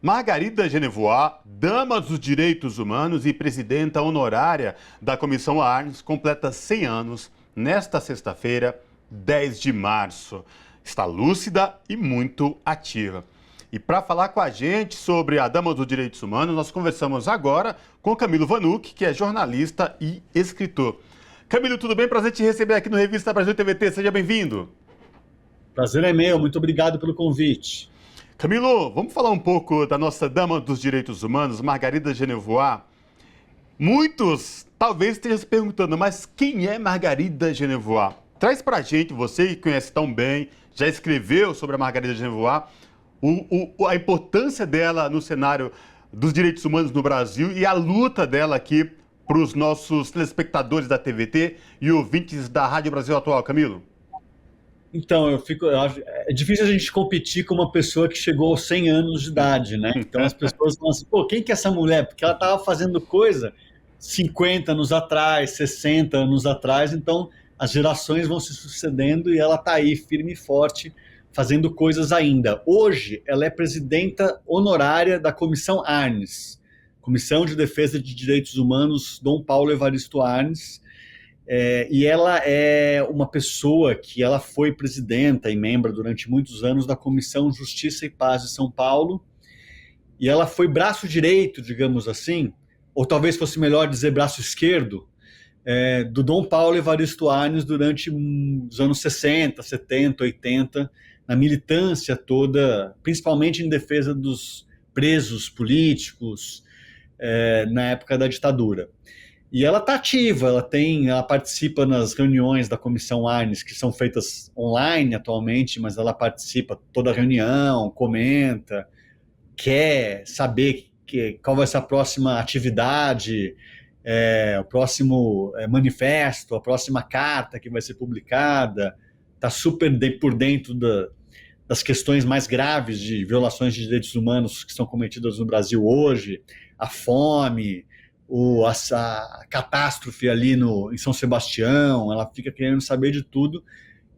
Margarida Genevoix, dama dos direitos humanos e presidenta honorária da Comissão Arnes, completa 100 anos nesta sexta-feira, 10 de março. Está lúcida e muito ativa. E para falar com a gente sobre a Dama dos Direitos Humanos, nós conversamos agora com Camilo Vanucchi, que é jornalista e escritor. Camilo, tudo bem? Prazer te receber aqui no Revista Brasil TVT. Seja bem-vindo. Prazer é meu, muito obrigado pelo convite. Camilo, vamos falar um pouco da nossa Dama dos Direitos Humanos, Margarida Genevoix. Muitos talvez estejam se perguntando, mas quem é Margarida Genevoix? Traz pra gente, você que conhece tão bem, já escreveu sobre a Margarida Genevoix, a importância dela no cenário dos direitos humanos no Brasil e a luta dela aqui para os nossos telespectadores da TVT e ouvintes da Rádio Brasil Atual. Camilo? Então, é difícil a gente competir com uma pessoa que chegou aos 100 anos de idade, né? Então as pessoas falam assim, pô, quem que é essa mulher? Porque ela estava fazendo coisa 50 anos atrás, 60 anos atrás, então as gerações vão se sucedendo e ela está aí firme e forte, fazendo coisas ainda. Hoje, ela é presidenta honorária da Comissão Arnes, Comissão de Defesa de Direitos Humanos Dom Paulo Evaristo Arnes. E ela é uma pessoa que ela foi presidenta e membro durante muitos anos da Comissão Justiça e Paz de São Paulo, e ela foi braço direito, digamos assim, ou talvez fosse melhor dizer braço esquerdo, do Dom Paulo Evaristo Arnes durante os anos 60, 70, 80, na militância toda, principalmente em defesa dos presos políticos, na época da ditadura. E ela está ativa, ela participa nas reuniões da Comissão Arnes, que são feitas online atualmente, mas ela participa toda a reunião, comenta, quer saber qual vai ser a próxima atividade, o próximo manifesto, a próxima carta que vai ser publicada, está super por dentro das questões mais graves de violações de direitos humanos que são cometidas no Brasil hoje, a fome, a catástrofe ali em São Sebastião. Ela fica querendo saber de tudo,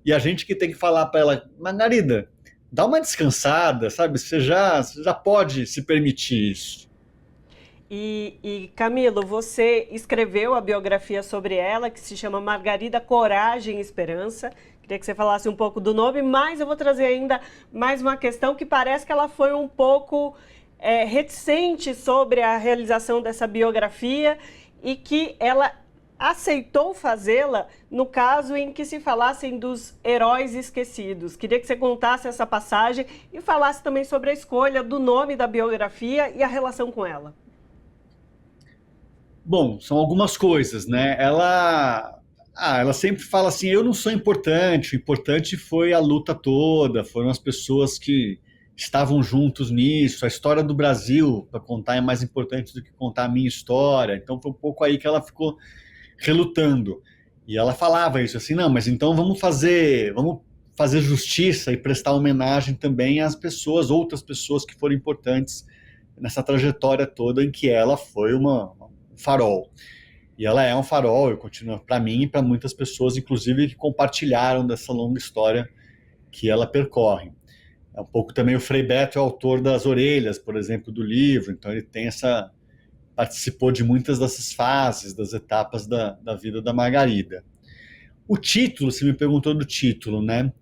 e a gente que tem que falar para ela, Margarida, dá uma descansada, sabe? Você já pode se permitir isso. E Camilo, você escreveu a biografia sobre ela, que se chama Margarida Coragem e Esperança. Queria que você falasse um pouco do nome, mas eu vou trazer ainda mais uma questão que parece que ela foi um pouco reticente sobre a realização dessa biografia e que ela aceitou fazê-la no caso em que se falassem dos heróis esquecidos. Queria que você contasse essa passagem e falasse também sobre a escolha do nome da biografia e a relação com ela. Bom, são algumas coisas, né? Ela sempre fala assim, eu não sou importante, o importante foi a luta toda, foram as pessoas que estavam juntos nisso, a história do Brasil para contar é mais importante do que contar a minha história. Então foi um pouco aí que ela ficou relutando. E ela falava isso assim, não, mas então vamos fazer justiça e prestar homenagem também às pessoas, outras pessoas que foram importantes nessa trajetória toda em que ela foi um farol. E ela é um farol, eu continuo para mim e para muitas pessoas, inclusive que compartilharam dessa longa história que ela percorre. É um pouco também o Frei Beto é o autor das Orelhas, por exemplo, do livro, então ele participou de muitas dessas fases, das etapas da vida da Margarida. O título, você me perguntou do título, né?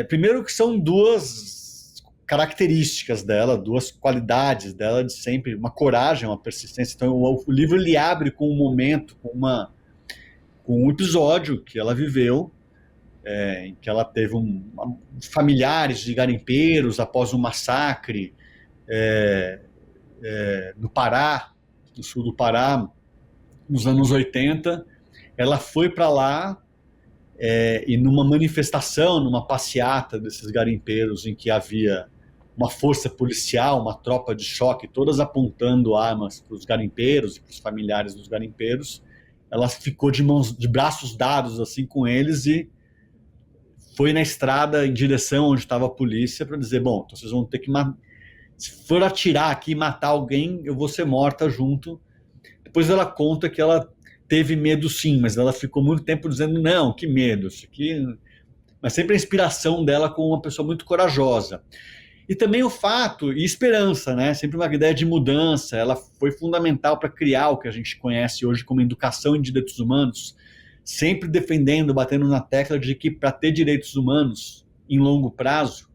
Primeiro que são duas características dela, duas qualidades dela de sempre, uma coragem, uma persistência. Então o livro ele abre com um momento, com um episódio que ela viveu, em que ela teve familiares de garimpeiros após um massacre no Pará, no sul do Pará, nos anos 80. Ela foi para lá e numa manifestação, numa passeata desses garimpeiros em que havia uma força policial, uma tropa de choque, todas apontando armas para os garimpeiros e para os familiares dos garimpeiros, ela ficou de braços dados assim com eles e foi na estrada em direção onde estava a polícia para dizer, bom, então vocês vão ter que se for atirar aqui e matar alguém, eu vou ser morta junto. Depois ela conta que ela teve medo sim, mas ela ficou muito tempo dizendo, não, que medo, isso aqui... Mas sempre a inspiração dela como uma pessoa muito corajosa. E também o fato e esperança, né? Sempre uma ideia de mudança. Ela foi fundamental para criar o que a gente conhece hoje como educação em direitos humanos, sempre defendendo, batendo na tecla de que para ter direitos humanos em longo prazo,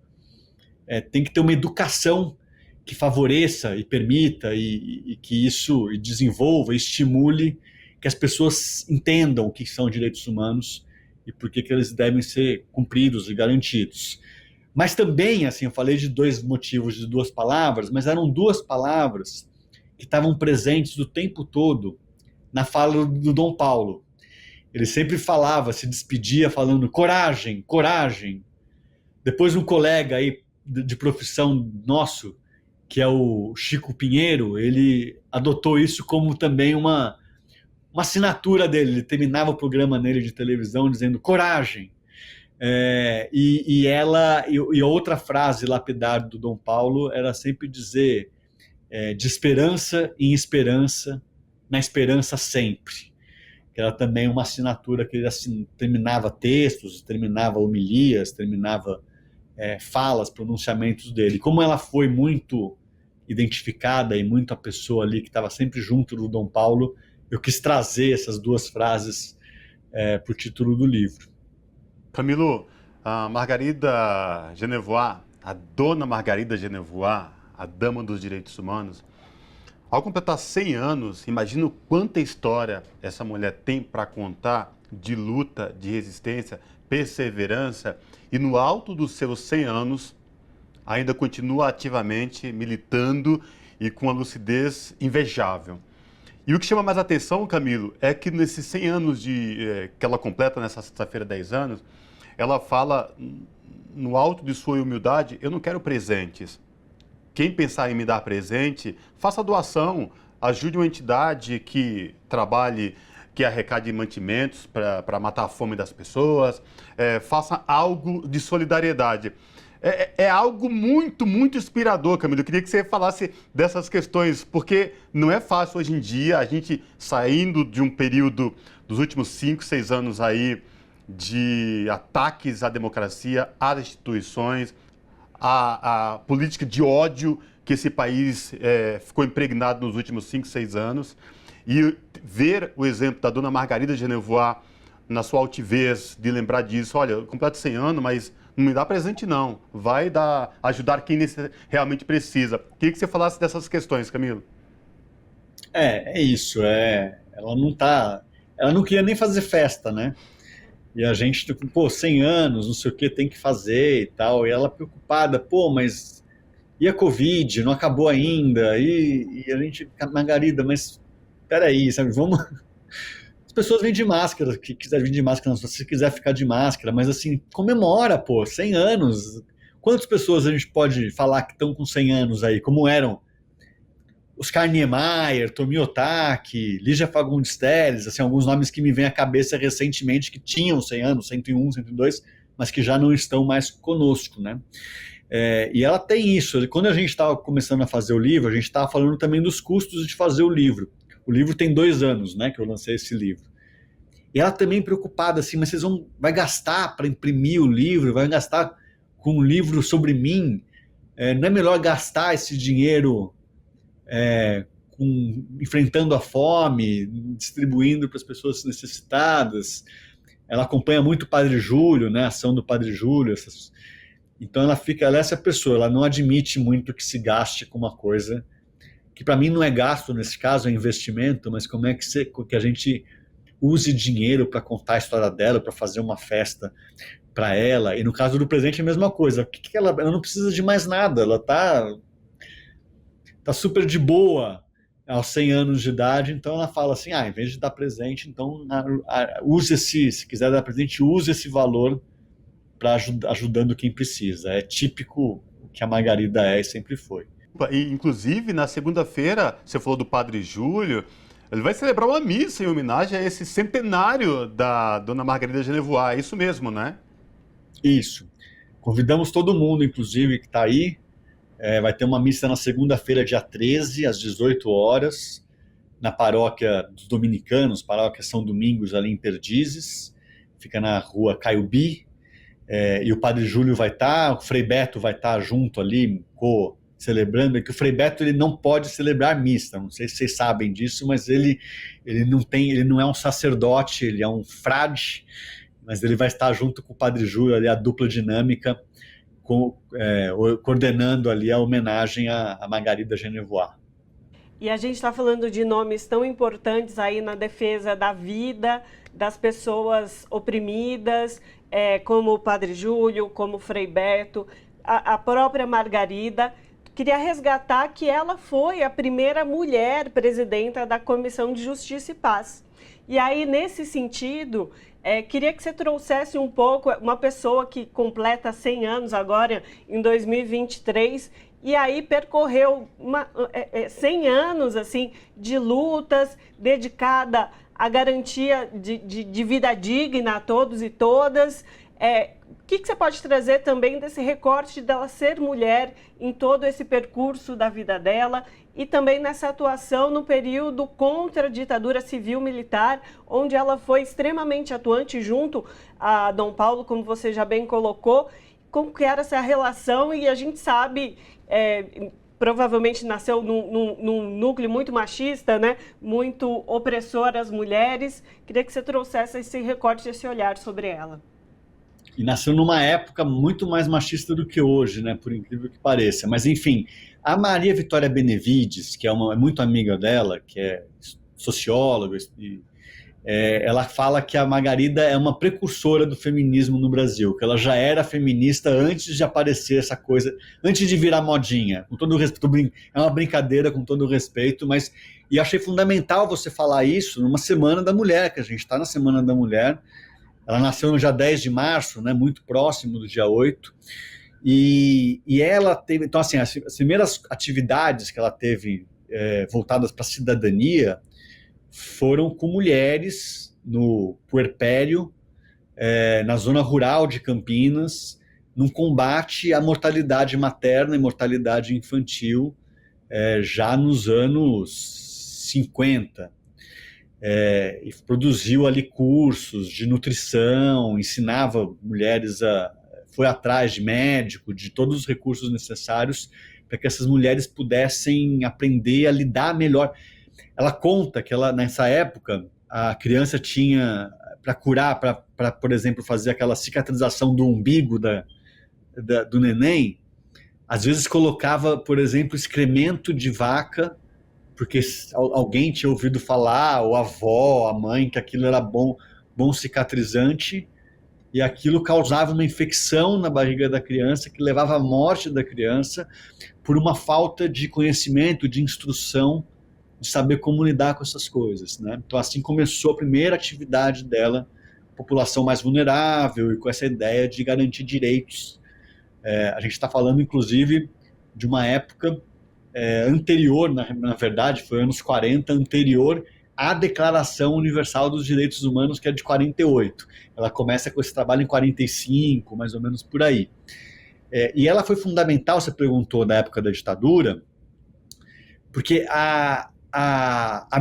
tem que ter uma educação que favoreça e permita e que isso desenvolva, estimule que as pessoas entendam o que são direitos humanos e por que eles devem ser cumpridos e garantidos. Mas também, assim, eu falei de dois motivos, de duas palavras, mas eram duas palavras que estavam presentes o tempo todo na fala do Dom Paulo. Ele sempre falava, se despedia falando coragem, coragem. Depois um colega aí de profissão nosso, que é o Chico Pinheiro, ele adotou isso como também uma assinatura dele. Ele terminava o programa nele de televisão dizendo coragem. E a outra frase lapidar do Dom Paulo era sempre dizer de esperança em esperança, na esperança sempre. Que era também uma assinatura que ele terminava textos, terminava homilias, terminava falas, pronunciamentos dele. Como ela foi muito identificada e muito a pessoa ali que estava sempre junto do Dom Paulo, eu quis trazer essas duas frases para o título do livro. Camilo, a Margarida Genevoix, a dona Margarida Genevoix, a dama dos direitos humanos, ao completar 100 anos, imagino quanta história essa mulher tem para contar de luta, de resistência, perseverança, e no alto dos seus 100 anos ainda continua ativamente militando e com uma lucidez invejável. E o que chama mais atenção, Camilo, é que nesses 100 anos que ela completa nessa sexta-feira, 10 anos, ela fala, no alto de sua humildade, eu não quero presentes. Quem pensar em me dar presente, faça doação, ajude uma entidade que trabalhe, que arrecade mantimentos para matar a fome das pessoas, faça algo de solidariedade. É algo muito, muito inspirador, Camilo. Eu queria que você falasse dessas questões, porque não é fácil hoje em dia a gente saindo de um período dos últimos 5, 6 anos aí de ataques à democracia, às instituições, à política de ódio que esse país ficou impregnado nos últimos 5, 6 anos, e ver o exemplo da dona Margarida Genevoix na sua altivez de lembrar disso. Olha, eu completo 100 anos, mas não me dá presente não, vai ajudar quem realmente precisa. Queria que você falasse dessas questões, Camilo. É isso, ela não queria nem fazer festa, né? E a gente, 100 anos, não sei o que, tem que fazer e tal, e ela preocupada, mas e a Covid, não acabou ainda, e a gente, Margarida, mas peraí, sabe, vamos... As pessoas vêm de máscara, que quiser vir de máscara, não, se você quiser ficar de máscara, mas assim, comemora, 100 anos. Quantas pessoas a gente pode falar que estão com 100 anos aí, como eram Oscar Niemeyer, Tomi Otaki, Lígia Fagundes Telles, assim, alguns nomes que me vêm à cabeça recentemente que tinham 100 anos, 101, 102, mas que já não estão mais conosco, né? E ela tem isso. Quando a gente estava começando a fazer o livro, a gente estava falando também dos custos de fazer o livro. O livro tem 2 anos, né, que eu lancei esse livro. E ela também preocupada, assim, mas vai gastar para imprimir o livro, vai gastar com um livro sobre mim? Não é melhor gastar esse dinheiro enfrentando a fome, distribuindo para as pessoas necessitadas? Ela acompanha muito o Padre Júlio, né, a ação do Padre Júlio. Então ela é essa pessoa, ela não admite muito que se gaste com uma coisa que para mim não é gasto nesse caso, é investimento, mas como é que a gente use dinheiro para contar a história dela, para fazer uma festa para ela. E no caso do presente é a mesma coisa. Ela não precisa de mais nada, ela tá super de boa aos 100 anos de idade, então ela fala assim, em vez de dar presente, então se quiser dar presente, use esse valor para ajudando quem precisa. É típico o que a Margarida e sempre foi. E, inclusive, na segunda-feira, você falou do Padre Júlio, ele vai celebrar uma missa em homenagem a esse centenário da dona Margarida Genevoix, é isso mesmo, né? Isso. Convidamos todo mundo, inclusive, que está aí. Vai ter uma missa na segunda-feira, dia 13, às 18 horas, na paróquia dos Dominicanos, paróquia São Domingos, ali em Perdizes. Fica na rua Caiubi. e o Padre Júlio vai estar, o Frei Beto vai estar junto ali, celebrando, que o Frei Beto ele não pode celebrar missa, não sei se vocês sabem disso, mas ele não é um sacerdote, ele é um frade, mas ele vai estar junto com o Padre Júlio, ali, a dupla dinâmica, coordenando ali a homenagem a Margarida Genevoix. E a gente está falando de nomes tão importantes aí na defesa da vida, das pessoas oprimidas, como o Padre Júlio, como o Frei Beto, a própria Margarida. Queria resgatar que ela foi a primeira mulher presidenta da Comissão de Justiça e Paz. E aí, nesse sentido, queria que você trouxesse um pouco, uma pessoa que completa 100 anos agora, em 2023, e aí percorreu 100 anos assim, de lutas, dedicada à garantia de vida digna a todos e todas. O que você pode trazer também desse recorte dela ser mulher em todo esse percurso da vida dela e também nessa atuação no período contra a ditadura civil-militar, onde ela foi extremamente atuante junto a Dom Paulo, como você já bem colocou, como que era essa relação? E a gente sabe, provavelmente nasceu num núcleo muito machista, né? Muito opressor às mulheres. Queria que você trouxesse esse recorte, esse olhar sobre ela. E nasceu numa época muito mais machista do que hoje, né? Por incrível que pareça. Mas, enfim, a Maria Vitória Benevides, que é muito amiga dela, que é socióloga, ela fala que a Margarida é uma precursora do feminismo no Brasil, que ela já era feminista antes de aparecer essa coisa, antes de virar modinha. Com todo o respeito, é uma brincadeira, com todo o respeito, mas e achei fundamental você falar isso numa Semana da Mulher, que a gente está na Semana da Mulher. Ela nasceu no dia 10 de março, né, muito próximo do dia 8, e ela teve, então assim, as primeiras atividades que ela teve voltadas para a cidadania foram com mulheres no puerpério, na zona rural de Campinas, num combate à mortalidade materna e mortalidade infantil, já nos anos 50. E produziu ali cursos de nutrição, ensinava mulheres foi atrás de médico, de todos os recursos necessários para que essas mulheres pudessem aprender a lidar melhor. Ela conta que nessa época, a criança tinha, para curar, para, por exemplo, fazer aquela cicatrização do umbigo do neném, às vezes colocava, por exemplo, excremento de vaca, porque alguém tinha ouvido falar, ou a avó, a mãe, que aquilo era bom cicatrizante, e aquilo causava uma infecção na barriga da criança, que levava à morte da criança, por uma falta de conhecimento, de instrução, de saber como lidar com essas coisas, né? Então, assim começou a primeira atividade dela, população mais vulnerável, e com essa ideia de garantir direitos. A gente está falando, inclusive, de uma época anterior, na verdade, foi anos 40, anterior à Declaração Universal dos Direitos Humanos, que é de 48. Ela começa com esse trabalho em 45, mais ou menos por aí. E ela foi fundamental, você perguntou, da época da ditadura, porque a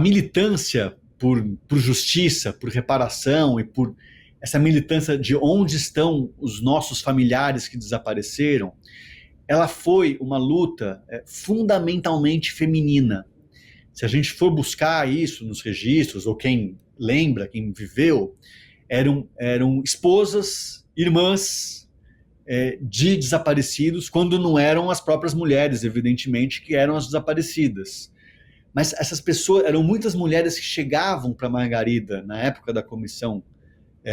militância por justiça, por reparação e por essa militância de onde estão os nossos familiares que desapareceram, ela foi uma luta fundamentalmente feminina. Se a gente for buscar isso nos registros, ou quem lembra, quem viveu, eram esposas, irmãs de desaparecidos, quando não eram as próprias mulheres, evidentemente, que eram as desaparecidas. Mas essas pessoas, eram muitas mulheres que chegavam para Margarida, na época da Comissão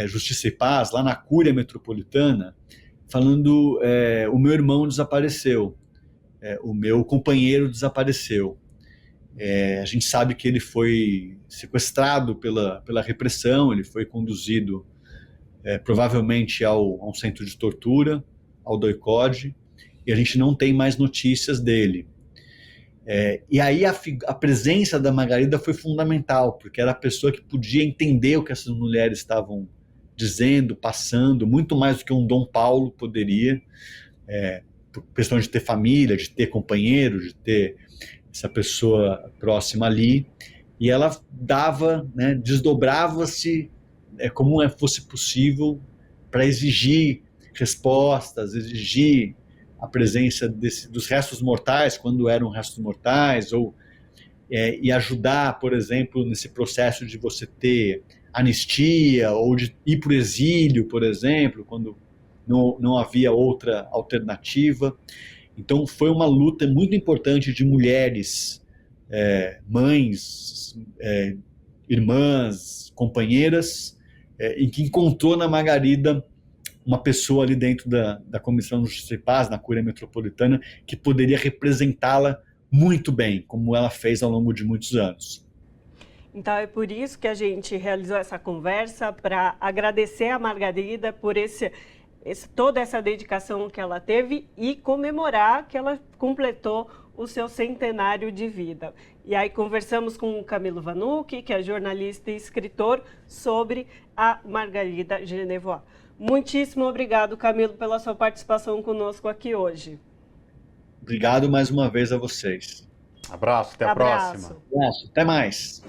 Justiça e Paz, lá na Cúria Metropolitana, falando, o meu irmão desapareceu, o meu companheiro desapareceu. A gente sabe que ele foi sequestrado pela repressão, ele foi conduzido provavelmente a um centro de tortura, ao doicode, e a gente não tem mais notícias dele. E aí a presença da Margarida foi fundamental, porque era a pessoa que podia entender o que essas mulheres estavam dizendo, passando, muito mais do que um Dom Paulo poderia, por questão de ter família, de ter companheiro, de ter essa pessoa próxima ali, e ela dava, desdobrava-se como fosse possível para exigir respostas, exigir a presença dos restos mortais quando eram restos mortais, ou e ajudar, por exemplo, nesse processo de você ter anistia ou de ir para o exílio, por exemplo, quando não havia outra alternativa. Então foi uma luta muito importante de mulheres, mães, irmãs, companheiras, em que encontrou na Margarida uma pessoa ali dentro da Comissão de Justiça e Paz, na Cúria Metropolitana, que poderia representá-la muito bem, como ela fez ao longo de muitos anos. Então é por isso que a gente realizou essa conversa, para agradecer a Margarida por toda essa dedicação que ela teve e comemorar que ela completou o seu centenário de vida. E aí conversamos com o Camilo Vanucchi, que é jornalista e escritor, sobre a Margarida Genevoix. Muitíssimo obrigado, Camilo, pela sua participação conosco aqui hoje. Obrigado mais uma vez a vocês. Abraço, até a próxima. Abraço, até mais.